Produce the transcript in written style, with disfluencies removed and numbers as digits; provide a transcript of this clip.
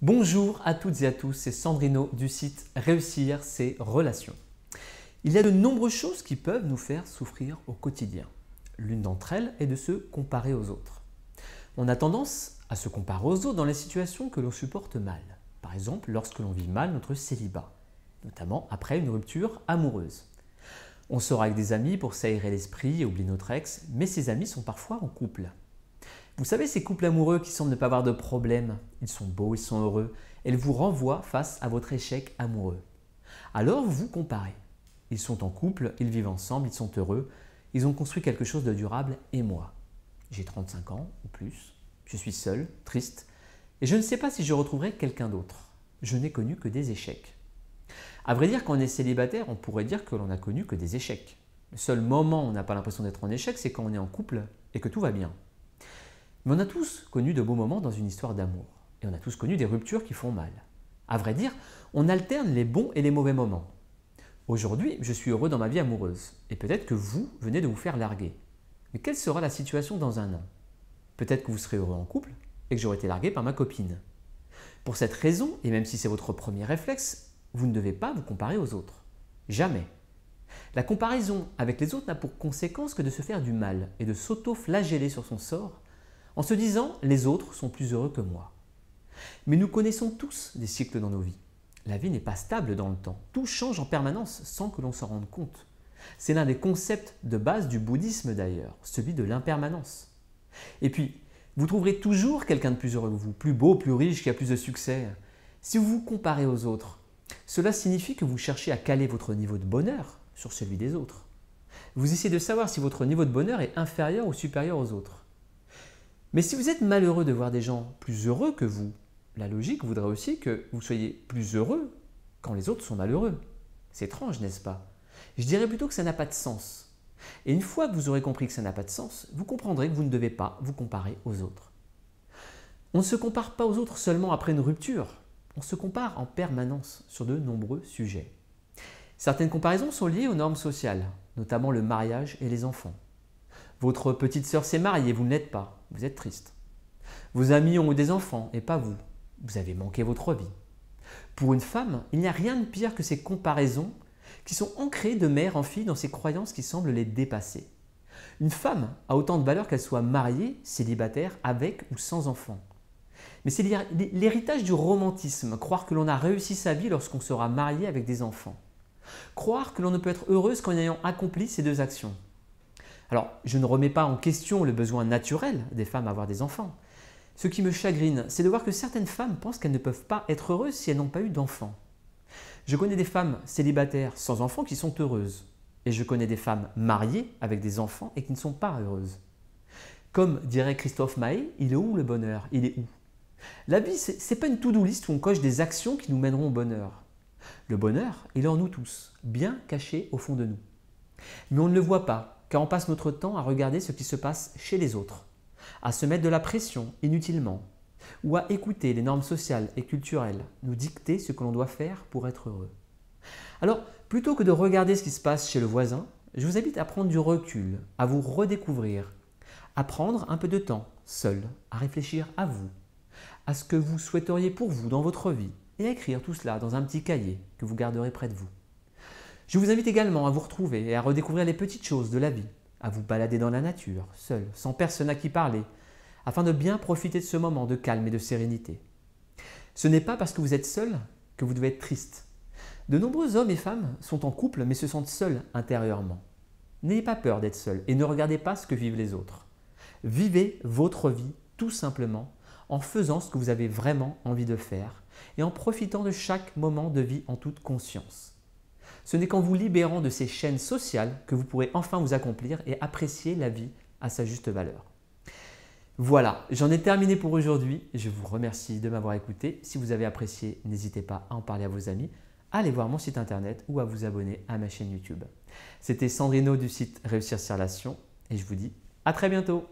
Bonjour à toutes et à tous, c'est Sandrino du site Réussir ses relations. Il y a de nombreuses choses qui peuvent nous faire souffrir au quotidien. L'une d'entre elles est de se comparer aux autres. On a tendance à se comparer aux autres dans les situations que l'on supporte mal. Par exemple, lorsque l'on vit mal notre célibat, notamment après une rupture amoureuse. On sort avec des amis pour s'aérer l'esprit et oublier notre ex, mais ces amis sont parfois en couple. Vous savez, ces couples amoureux qui semblent ne pas avoir de problème, ils sont beaux, ils sont heureux, et ils vous renvoient face à votre échec amoureux. Alors vous vous comparez. Ils sont en couple, ils vivent ensemble, ils sont heureux, ils ont construit quelque chose de durable et moi. J'ai 35 ans ou plus, je suis seul, triste, et je ne sais pas si je retrouverai quelqu'un d'autre. Je n'ai connu que des échecs. À vrai dire, quand on est célibataire, on pourrait dire que l'on n'a connu que des échecs. Le seul moment où on n'a pas l'impression d'être en échec, c'est quand on est en couple et que tout va bien. Mais on a tous connu de beaux moments dans une histoire d'amour. Et on a tous connu des ruptures qui font mal. À vrai dire, on alterne les bons et les mauvais moments. Aujourd'hui, je suis heureux dans ma vie amoureuse. Et peut-être que vous venez de vous faire larguer. Mais quelle sera la situation dans un an? Peut-être que vous serez heureux en couple et que j'aurai été largué par ma copine. Pour cette raison, et même si c'est votre premier réflexe, vous ne devez pas vous comparer aux autres. Jamais. La comparaison avec les autres n'a pour conséquence que de se faire du mal et de s'auto-flageller sur son sort en se disant « les autres sont plus heureux que moi ». Mais nous connaissons tous des cycles dans nos vies. La vie n'est pas stable dans le temps. Tout change en permanence sans que l'on s'en rende compte. C'est l'un des concepts de base du bouddhisme d'ailleurs, celui de l'impermanence. Et puis, vous trouverez toujours quelqu'un de plus heureux que vous, plus beau, plus riche, qui a plus de succès. Si vous vous comparez aux autres, cela signifie que vous cherchez à caler votre niveau de bonheur sur celui des autres. Vous essayez de savoir si votre niveau de bonheur est inférieur ou supérieur aux autres. Mais si vous êtes malheureux de voir des gens plus heureux que vous, la logique voudrait aussi que vous soyez plus heureux quand les autres sont malheureux. C'est étrange, n'est-ce pas? Je dirais plutôt que ça n'a pas de sens. Et une fois que vous aurez compris que ça n'a pas de sens, vous comprendrez que vous ne devez pas vous comparer aux autres. On ne se compare pas aux autres seulement après une rupture. On se compare en permanence sur de nombreux sujets. Certaines comparaisons sont liées aux normes sociales, notamment le mariage et les enfants. Votre petite sœur s'est mariée, vous ne l'êtes pas, vous êtes triste. Vos amis ont eu des enfants et pas vous, vous avez manqué votre vie. Pour une femme, il n'y a rien de pire que ces comparaisons qui sont ancrées de mère en fille dans ces croyances qui semblent les dépasser. Une femme a autant de valeur qu'elle soit mariée, célibataire, avec ou sans enfant. Mais c'est l'héritage du romantisme, croire que l'on a réussi sa vie lorsqu'on sera marié avec des enfants. Croire que l'on ne peut être heureuse qu'en ayant accompli ces deux actions. Alors, je ne remets pas en question le besoin naturel des femmes à avoir des enfants. Ce qui me chagrine, c'est de voir que certaines femmes pensent qu'elles ne peuvent pas être heureuses si elles n'ont pas eu d'enfants. Je connais des femmes célibataires sans enfants qui sont heureuses. Et je connais des femmes mariées avec des enfants et qui ne sont pas heureuses. Comme dirait Christophe Maé, il est où le bonheur? Il est où? La vie, ce n'est pas une to-do list où on coche des actions qui nous mèneront au bonheur. Le bonheur, il est en nous tous, bien caché au fond de nous. Mais on ne le voit pas, car on passe notre temps à regarder ce qui se passe chez les autres, à se mettre de la pression inutilement, ou à écouter les normes sociales et culturelles nous dicter ce que l'on doit faire pour être heureux. Alors, plutôt que de regarder ce qui se passe chez le voisin, je vous invite à prendre du recul, à vous redécouvrir, à prendre un peu de temps, seul, à réfléchir à vous, à ce que vous souhaiteriez pour vous dans votre vie, et à écrire tout cela dans un petit cahier que vous garderez près de vous. Je vous invite également à vous retrouver et à redécouvrir les petites choses de la vie, à vous balader dans la nature, seul, sans personne à qui parler, afin de bien profiter de ce moment de calme et de sérénité. Ce n'est pas parce que vous êtes seul que vous devez être triste. De nombreux hommes et femmes sont en couple mais se sentent seuls intérieurement. N'ayez pas peur d'être seul et ne regardez pas ce que vivent les autres. Vivez votre vie tout simplement en faisant ce que vous avez vraiment envie de faire et en profitant de chaque moment de vie en toute conscience. Ce n'est qu'en vous libérant de ces chaînes sociales que vous pourrez enfin vous accomplir et apprécier la vie à sa juste valeur. Voilà, j'en ai terminé pour aujourd'hui. Je vous remercie de m'avoir écouté. Si vous avez apprécié, n'hésitez pas à en parler à vos amis, à aller voir mon site internet ou à vous abonner à ma chaîne YouTube. C'était Sandrino du site Réussir ses relations et je vous dis à très bientôt.